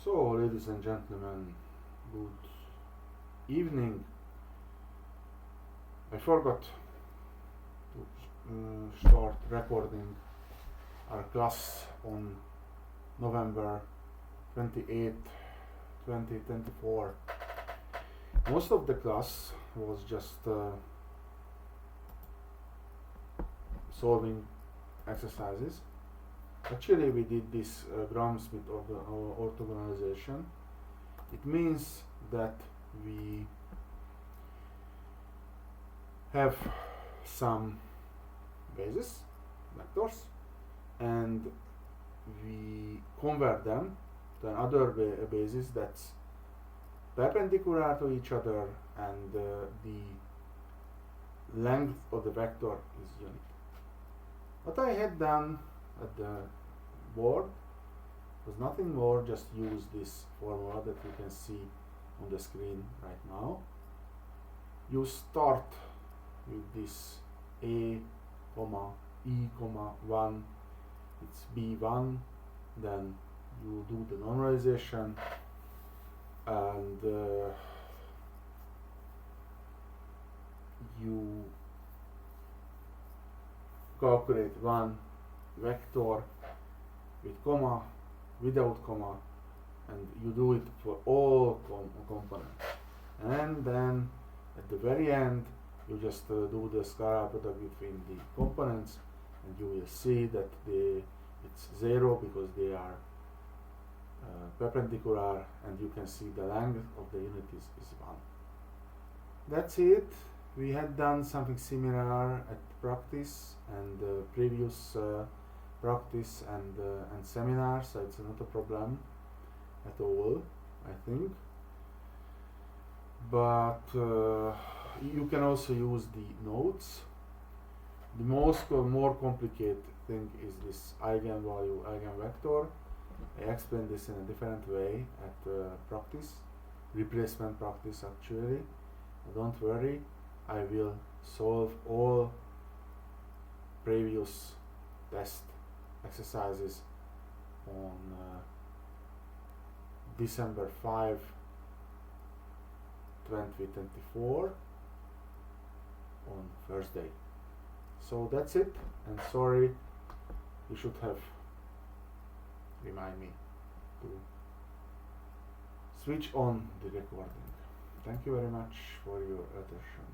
So, ladies and gentlemen, good evening. I forgot to start recording our class on November 28, 2024. Most of the class was just solving exercises. Actually, we did this Gram-Schmidt orthogonalization. It means that we have some bases, vectors, and we convert them to another basis that's perpendicular to each other, and the length of the vector is unique. What I had done at the board was nothing more, just use this formula that you can see on the screen right now. You start with this a, comma, e, comma, 1, it's b1, then you do the normalization, and you calculate one vector with comma, without comma, and you do it for all components. And then at the very end you just do the scalar product between the components, and you will see that it's 0 because they are perpendicular, and you can see the length of the unit is 1. That's it. We had done something similar at practice and previous practice and seminars, so it's not a problem at all, I think. But you can also use the notes. The more complicated thing is this eigenvalue, eigenvector. I explained this in a different way at practice, replacement practice actually. Don't worry, I will solve all previous test exercises on December 5, 2024 on Thursday. So that's it, and sorry, you should have remind me to switch on the recording. Thank you very much for your attention.